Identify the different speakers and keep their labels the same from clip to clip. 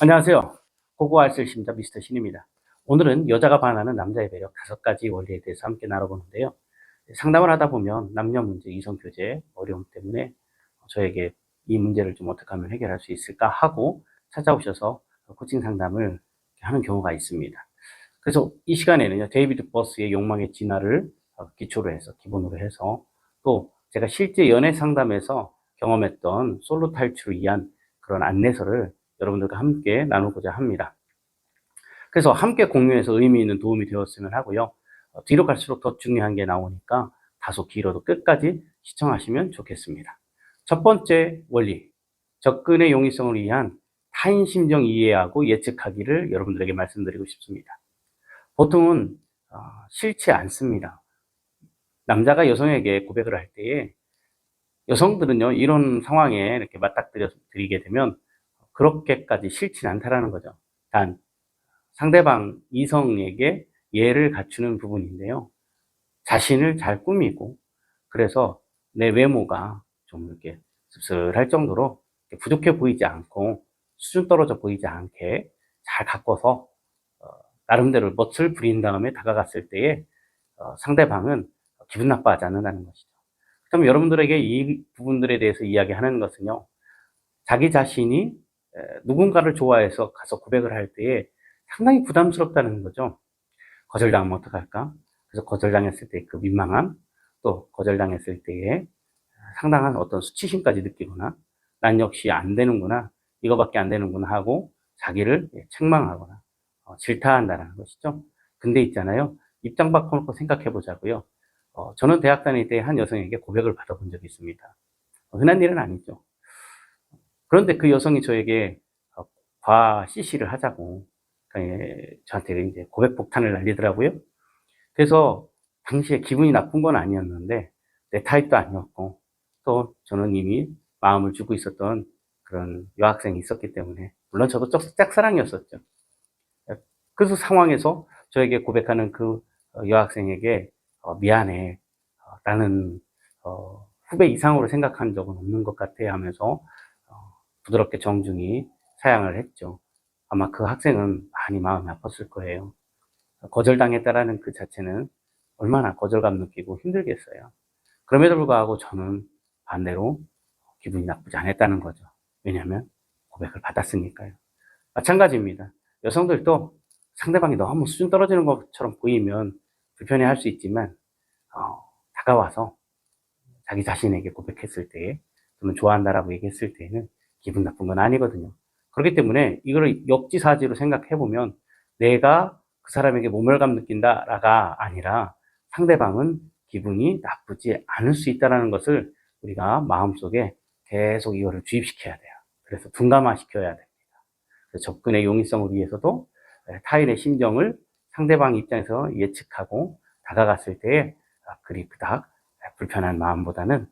Speaker 1: 안녕하세요. 고고알쓸 심자 미스터 신입니다. 오늘은 여자가 반하는 남자의 매력 5가지 원리에 대해서 함께 나눠보는데요. 상담을 하다 보면 남녀 문제, 이성 교제 어려움 때문에 저에게 이 문제를 좀 어떻게 하면 해결할 수 있을까 하고 찾아오셔서 코칭 상담을 하는 경우가 있습니다. 그래서 이 시간에는요, 데이비드 버스의 욕망의 진화를 기초로 해서, 기본으로 해서, 또 제가 실제 연애 상담에서 경험했던 솔로 탈출을 위한 그런 안내서를 여러분들과 함께 나누고자 합니다. 그래서 함께 공유해서 의미 있는 도움이 되었으면 하고요. 뒤로 갈수록 더 중요한 게 나오니까 다소 길어도 끝까지 시청하시면 좋겠습니다. 첫 번째 원리, 접근의 용이성을 위한 타인 심정 이해하고 예측하기를 여러분들에게 말씀드리고 싶습니다. 보통은 싫지 않습니다. 남자가 여성에게 고백을 할 때에 여성들은요, 이런 상황에 이렇게 맞닥뜨리게 되면 그렇게까지 싫진 않다라는 거죠. 단 상대방 이성에게 예를 갖추는 부분인데요. 자신을 잘 꾸미고, 그래서 내 외모가 좀 이렇게 씁쓸할 정도로 부족해 보이지 않고 수준 떨어져 보이지 않게 잘 가꿔서 나름대로 멋을 부린 다음에 다가갔을 때에 상대방은 기분 나빠하지 않는다는 것이죠. 그럼 여러분들에게 이 부분들에 대해서 이야기하는 것은요, 자기 자신이 누군가를 좋아해서 가서 고백을 할 때에 상당히 부담스럽다는 거죠. 거절당하면 어떡할까? 그래서 거절당했을 때 그 민망함, 또 거절당했을 때에 상당한 어떤 수치심까지 느끼거나, 난 역시 안 되는구나, 이거밖에 안 되는구나 하고 자기를 책망하거나 질타한다는 것이죠. 근데 있잖아요, 입장 바꿔놓고 생각해 보자고요. 저는 대학 다닐 때 한 여성에게 고백을 받아본 적이 있습니다. 흔한 일은 아니죠. 그런데 그 여성이 저에게 과 CC를 하자고 저한테 이제 고백 폭탄을 날리더라고요. 그래서 당시에 기분이 나쁜 건 아니었는데 내 타입도 아니었고, 또 저는 이미 마음을 주고 있었던 그런 여학생이 있었기 때문에, 물론 저도 짝사랑이었었죠. 그래서 상황에서 저에게 고백하는 그 여학생에게 미안해, 나는 후배 이상으로 생각한 적은 없는 것 같아 하면서 부드럽게 정중히 사양을 했죠. 아마 그 학생은 많이 마음이 아팠을 거예요. 거절당했다라는 그 자체는 얼마나 거절감 느끼고 힘들겠어요. 그럼에도 불구하고 저는 반대로 기분이 나쁘지 않았다는 거죠. 왜냐하면 고백을 받았으니까요. 마찬가지입니다. 여성들도 상대방이 너무 수준 떨어지는 것처럼 보이면 불편해할 수 있지만 다가와서 자기 자신에게 고백했을 때에, 또는 좋아한다라고 얘기했을 때에는 기분 나쁜 건 아니거든요. 그렇기 때문에 이거를 역지사지로 생각해보면 내가 그 사람에게 모멸감 느낀다가 아니라 상대방은 기분이 나쁘지 않을 수 있다는 것을 우리가 마음속에 계속 이거를 주입시켜야 돼요. 그래서 둔감화시켜야 됩니다. 그래서 접근의 용이성을 위해서도 타인의 심정을 상대방 입장에서 예측하고 다가갔을 때에 그리 그닥 불편한 마음보다는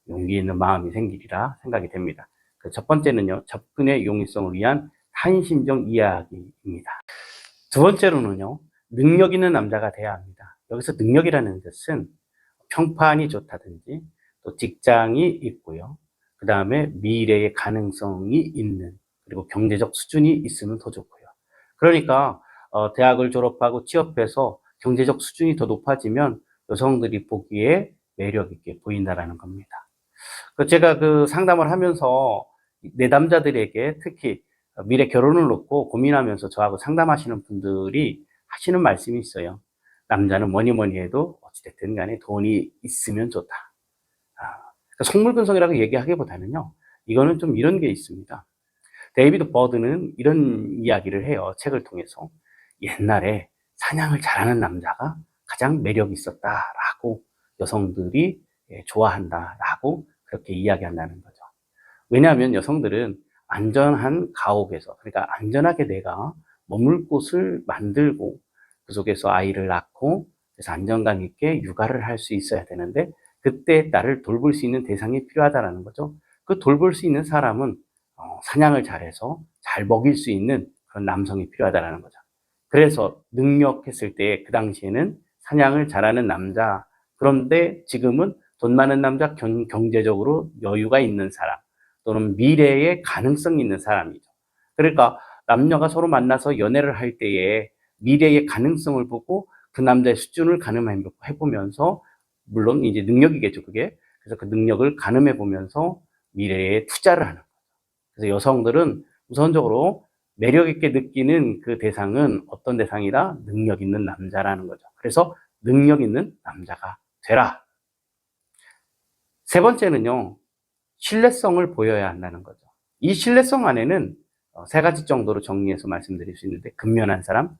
Speaker 1: 용기 있는 마음이 생기리라 생각이 됩니다. 첫 번째는요, 접근의 용이성을 위한 타인 심정 이해하기입니다. 두 번째로는요, 능력 있는 남자가 돼야 합니다. 여기서 능력이라는 것은 평판이 좋다든지, 또 직장이 있고요, 그 다음에 미래의 가능성이 있는, 그리고 경제적 수준이 있으면 더 좋고요. 그러니까 대학을 졸업하고 취업해서 경제적 수준이 더 높아지면 여성들이 보기에 매력 있게 보인다라는 겁니다. 제가 그 상담을 하면서 내담자들에게 특히 미래 결혼을 놓고 고민하면서 저하고 상담하시는 분들이 하시는 말씀이 있어요. 남자는 뭐니 뭐니 해도 어찌됐든 간에 돈이 있으면 좋다. 그러니까 속물근성이라고 얘기하기보다는요, 이거는 좀 이런 게 있습니다. 데이비드 버드는 이런 이야기를 해요. 책을 통해서. 옛날에 사냥을 잘하는 남자가 가장 매력이 있었다라고 여성들이 좋아한다라고 그렇게 이야기한다는 거죠. 왜냐하면 여성들은 안전한 가옥에서, 그러니까 안전하게 내가 머물 곳을 만들고 그 속에서 아이를 낳고, 그래서 안정감 있게 육아를 할 수 있어야 되는데, 그때 나를 돌볼 수 있는 대상이 필요하다는 거죠. 그 돌볼 수 있는 사람은 사냥을 잘해서 잘 먹일 수 있는 그런 남성이 필요하다는 거죠. 그래서 능력했을 때 그 당시에는 사냥을 잘하는 남자, 그런데 지금은 돈 많은 남자, 경제적으로 여유가 있는 사람, 또는 미래에 가능성 있는 사람이죠. 그러니까 남녀가 서로 만나서 연애를 할 때에 미래의 가능성을 보고 그 남자의 수준을 가늠해 보면서, 물론 이제 능력이겠죠, 그게. 그래서 그 능력을 가늠해 보면서 미래에 투자를 하는 거죠. 그래서 여성들은 우선적으로 매력 있게 느끼는 그 대상은 어떤 대상이다? 능력 있는 남자라는 거죠. 그래서 능력 있는 남자가 되라. 세 번째는요, 신뢰성을 보여야 한다는 거죠. 이 신뢰성 안에는 세 가지 정도로 정리해서 말씀드릴 수 있는데, 근면한 사람,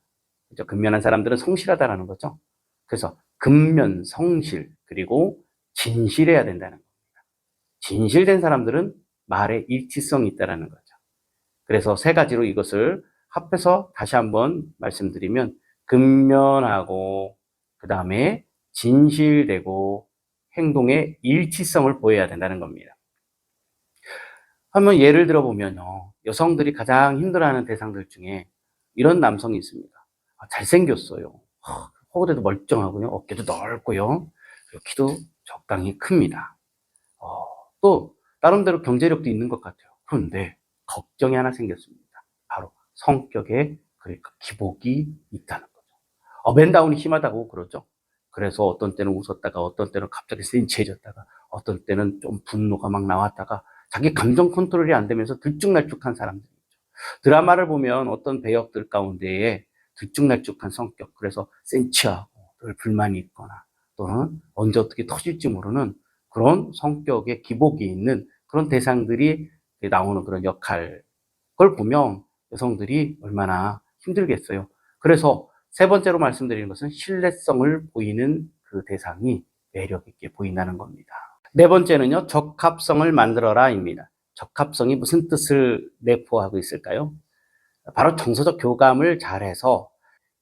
Speaker 1: 그죠? 근면한 사람들은 성실하다라는 거죠. 그래서 근면, 성실, 그리고 진실해야 된다는 겁니다. 진실된 사람들은 말에 일치성이 있다는 거죠. 그래서 세 가지로 이것을 합해서 다시 한번 말씀드리면, 근면하고, 그 다음에 진실되고, 행동의 일치성을 보여야 된다는 겁니다. 한번 예를 들어보면요, 여성들이 가장 힘들어하는 대상들 중에 이런 남성이 있습니다. 잘생겼어요. 허우대도 멀쩡하고요, 어깨도 넓고요, 키도 적당히 큽니다. 또 나름대로 경제력도 있는 것 같아요. 그런데 걱정이 하나 생겼습니다. 바로 성격에, 그러니까 기복이 있다는 거죠. 맨다운이 심하다고 그러죠. 그래서 어떤 때는 웃었다가, 어떤 때는 갑자기 센치해졌다가, 어떤 때는 좀 분노가 막 나왔다가, 자기 감정 컨트롤이 안 되면서 들쭉날쭉한 사람들이죠. 드라마를 보면 어떤 배역들 가운데에 들쭉날쭉한 성격, 그래서 센치하고 늘 불만이 있거나, 또는 언제 어떻게 터질지 모르는 그런 성격의 기복이 있는 그런 대상들이 나오는 그런 역할, 그걸 보면 여성들이 얼마나 힘들겠어요. 그래서 세 번째로 말씀드리는 것은 신뢰성을 보이는 그 대상이 매력 있게 보인다는 겁니다. 네 번째는요, 적합성을 만들어라입니다. 적합성이 무슨 뜻을 내포하고 있을까요? 바로 정서적 교감을 잘해서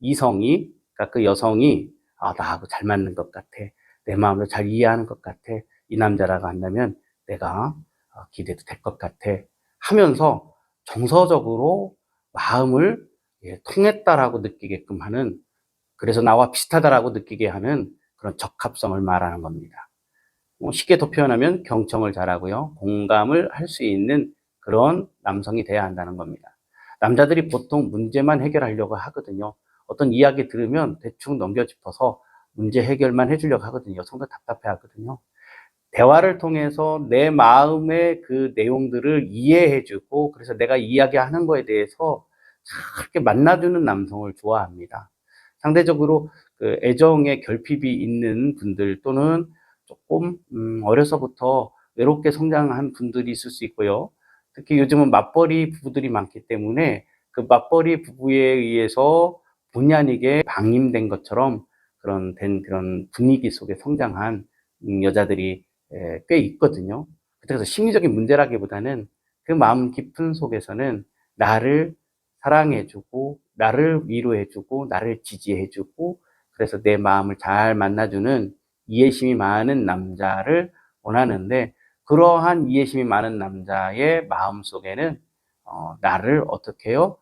Speaker 1: 이성이, 그러니까 그 여성이 나하고 잘 맞는 것 같아, 내 마음을 잘 이해하는 것 같아, 이 남자라고 한다면 내가 기대도 될 것 같아 하면서 정서적으로 마음을 통했다라고 느끼게끔 하는, 그래서 나와 비슷하다라고 느끼게 하는 그런 적합성을 말하는 겁니다. 쉽게 더 표현하면 경청을 잘하고요, 공감을 할 수 있는 그런 남성이 돼야 한다는 겁니다. 남자들이 보통 문제만 해결하려고 하거든요. 어떤 이야기 들으면 대충 넘겨짚어서 문제 해결만 해주려고 하거든요. 여성도 답답해 하거든요. 대화를 통해서 내 마음의 그 내용들을 이해해주고, 그래서 내가 이야기하는 거에 대해서 그렇게 만나주는 남성을 좋아합니다. 상대적으로 그 애정의 결핍이 있는 분들, 또는 조금 어려서부터 외롭게 성장한 분들이 있을 수 있고요. 특히 요즘은 맞벌이 부부들이 많기 때문에 그 맞벌이 부부에 의해서 본의 아니게 방임된 것처럼 그런 분위기 속에 성장한 여자들이 꽤 있거든요. 그래서 심리적인 문제라기보다는 그 마음 깊은 속에서는 나를 사랑해주고, 나를 위로해주고, 나를 지지해주고, 그래서 내 마음을 잘 만나주는 이해심이 많은 남자를 원하는데, 그러한 이해심이 많은 남자의 마음 속에는 나를 어떻게 해요?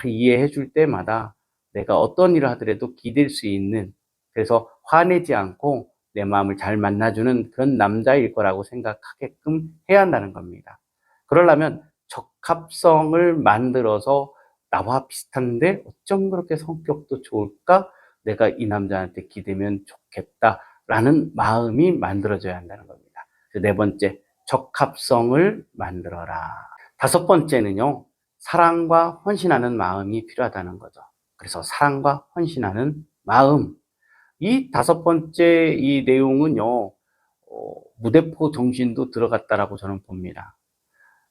Speaker 1: 잘 이해해 줄 때마다 내가 어떤 일을 하더라도 기댈 수 있는, 그래서 화내지 않고 내 마음을 잘 만나주는 그런 남자일 거라고 생각하게끔 해야 한다는 겁니다. 그러려면 적합성을 만들어서 나와 비슷한데 어쩜 그렇게 성격도 좋을까? 내가 이 남자한테 기대면 좋겠다라는 마음이 만들어져야 한다는 겁니다. 네 번째, 적합성을 만들어라. 다섯 번째는요, 사랑과 헌신하는 마음이 필요하다는 거죠. 그래서 사랑과 헌신하는 마음. 이 다섯 번째 이 내용은요, 무대포 정신도 들어갔다라고 저는 봅니다.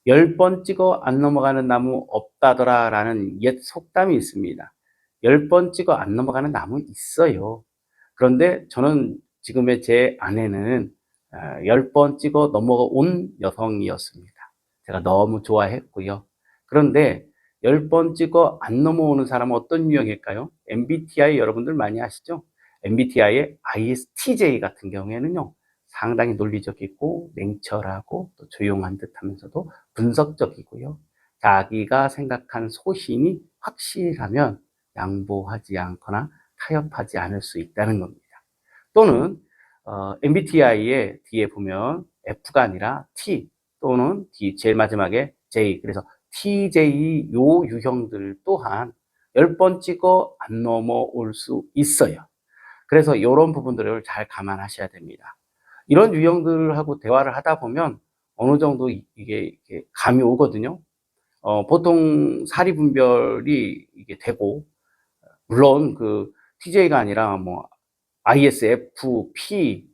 Speaker 1: 10번 찍어 안 넘어가는 나무 없다더라 라는 옛 속담이 있습니다. 10번 찍어 안 넘어가는 나무 있어요. 그런데 저는 지금의 제 아내는 10번 찍어 넘어온 여성이었습니다. 제가 너무 좋아했고요. 그런데 10번 찍어 안 넘어오는 사람은 어떤 유형일까요? MBTI 여러분들 많이 아시죠? MBTI의 ISTJ 같은 경우에는요, 상당히 논리적이고 냉철하고 또 조용한 듯 하면서도 분석적이고요. 자기가 생각한 소신이 확실하면 양보하지 않거나 타협하지 않을 수 있다는 겁니다. 또는 MBTI의 뒤에 보면 F가 아니라 T, 또는 D, 제일 마지막에 J, 그래서 TJ 요 유형들 또한 10번 찍어 안 넘어올 수 있어요. 그래서 이런 부분들을 잘 감안하셔야 됩니다. 이런 유형들하고 대화를 하다 보면 어느 정도 이게 감이 오거든요. 보통 사리 분별이 이게 되고, 물론 그 TJ가 아니라 뭐 ISFP,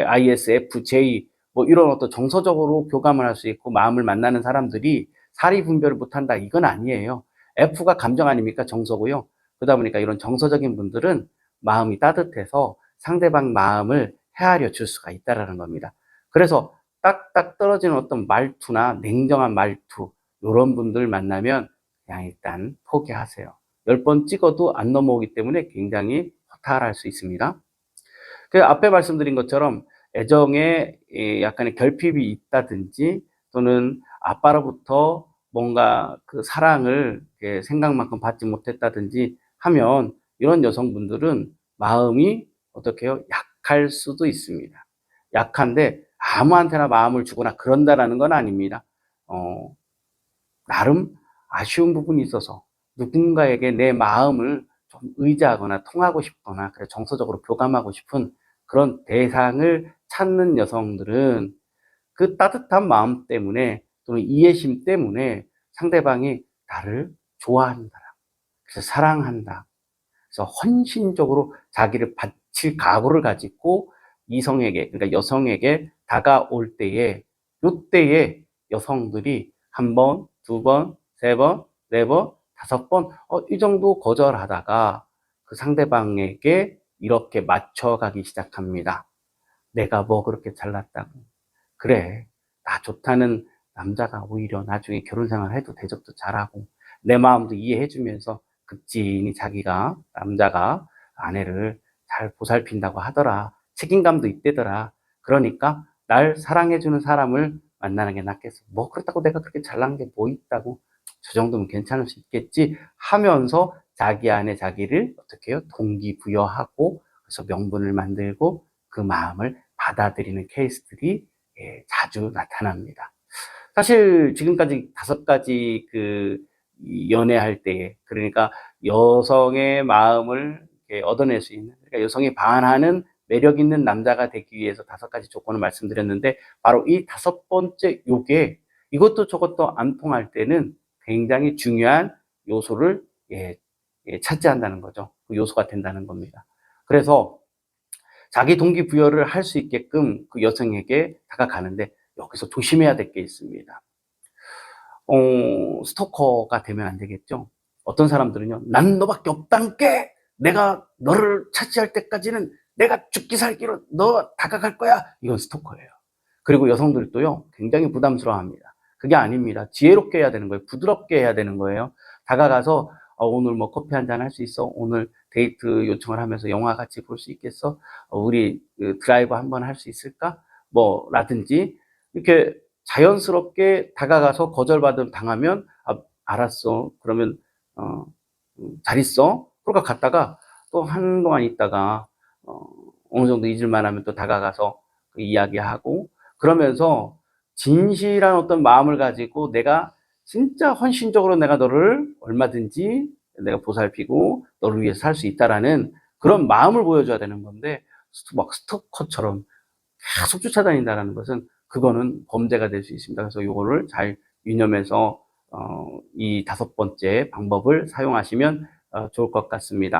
Speaker 1: ISFJ 뭐 이런 어떤 정서적으로 교감을 할 수 있고 마음을 만나는 사람들이 사리 분별을 못한다, 이건 아니에요. F가 감정 아닙니까? 정서고요. 그러다 보니까 이런 정서적인 분들은 마음이 따뜻해서 상대방 마음을 헤아려 줄 수가 있다라는 겁니다. 그래서 딱딱 떨어지는 어떤 말투나 냉정한 말투, 이런 분들 만나면 그냥 일단 포기하세요. 10번 찍어도 안 넘어오기 때문에 굉장히 허탈할 수 있습니다. 그 앞에 말씀드린 것처럼 애정에 약간의 결핍이 있다든지, 또는 아빠로부터 뭔가 그 사랑을 생각만큼 받지 못했다든지 하면, 이런 여성분들은 마음이 어떻게 해요? 약할 수도 있습니다. 약한데 아무한테나 마음을 주거나 그런다라는 건 아닙니다. 나름 아쉬운 부분이 있어서 누군가에게 내 마음을 좀 의지하거나 통하고 싶거나 그래 정서적으로 교감하고 싶은 그런 대상을 찾는 여성들은 그 따뜻한 마음 때문에, 또는 이해심 때문에 상대방이 나를 좋아한다, 그래서 사랑한다, 그래서 헌신적으로 자기를 바칠 각오를 가지고 이성에게, 그러니까 여성에게 다가올 때에, 요때에 여성들이 한 번, 두 번, 세 번, 네 번, 다섯 번, 이 정도 거절하다가 그 상대방에게 이렇게 맞춰가기 시작합니다. 내가 뭐 그렇게 잘났다고. 그래, 나 좋다는 남자가 오히려 나중에 결혼 생활 해도 대접도 잘하고 내 마음도 이해해주면서 극진히 자기가, 남자가 아내를 잘 보살핀다고 하더라. 책임감도 있대더라. 그러니까 날 사랑해주는 사람을 만나는 게 낫겠어. 뭐 그렇다고 내가 그렇게 잘난 게 뭐 있다고. 저 정도면 괜찮을 수 있겠지 하면서 자기 안에 자기를 어떻게 해요? 동기부여하고, 그래서 명분을 만들고 그 마음을 받아들이는 케이스들이 자주 나타납니다. 사실 지금까지 5가지 연애할 때, 그러니까 여성의 마음을 얻어낼 수 있는, 그러니까 여성이 반하는 매력 있는 남자가 되기 위해서 5가지 조건을 말씀드렸는데, 바로 이 5번째 요게 이것도 저것도 안 통할 때는 굉장히 중요한 요소를 차지한다는 거죠. 그 요소가 된다는 겁니다. 그래서 자기 동기부여를 할 수 있게끔 그 여성에게 다가가는데, 여기서 조심해야 될 게 있습니다. 스토커가 되면 안 되겠죠. 어떤 사람들은요, 난 너밖에 없단께, 내가 너를 차지할 때까지는 내가 죽기 살기로 너 다가갈 거야. 이건 스토커예요. 그리고 여성들도요, 굉장히 부담스러워합니다. 그게 아닙니다. 지혜롭게 해야 되는 거예요. 부드럽게 해야 되는 거예요. 다가가서 오늘 뭐 커피 한잔 할 수 있어? 오늘 데이트 요청을 하면서 영화 같이 볼 수 있겠어? 우리 드라이브 한번 할 수 있을까? 뭐 라든지 이렇게 자연스럽게 다가가서 거절받음 당하면 알았어. 그러면 잘 있어. 그러니까 갔다가 또 한동안 있다가 어느 정도 잊을만 하면 또 다가가서 이야기하고, 그러면서 진실한 어떤 마음을 가지고 내가 진짜 헌신적으로 내가 너를 얼마든지 내가 보살피고 너를 위해서 살 수 있다라는 그런 마음을 보여줘야 되는 건데, 막 스토커처럼 계속 쫓아다닌다는 것은 그거는 범죄가 될 수 있습니다. 그래서 이거를 잘 유념해서 이 5번째 방법을 사용하시면 좋을 것 같습니다.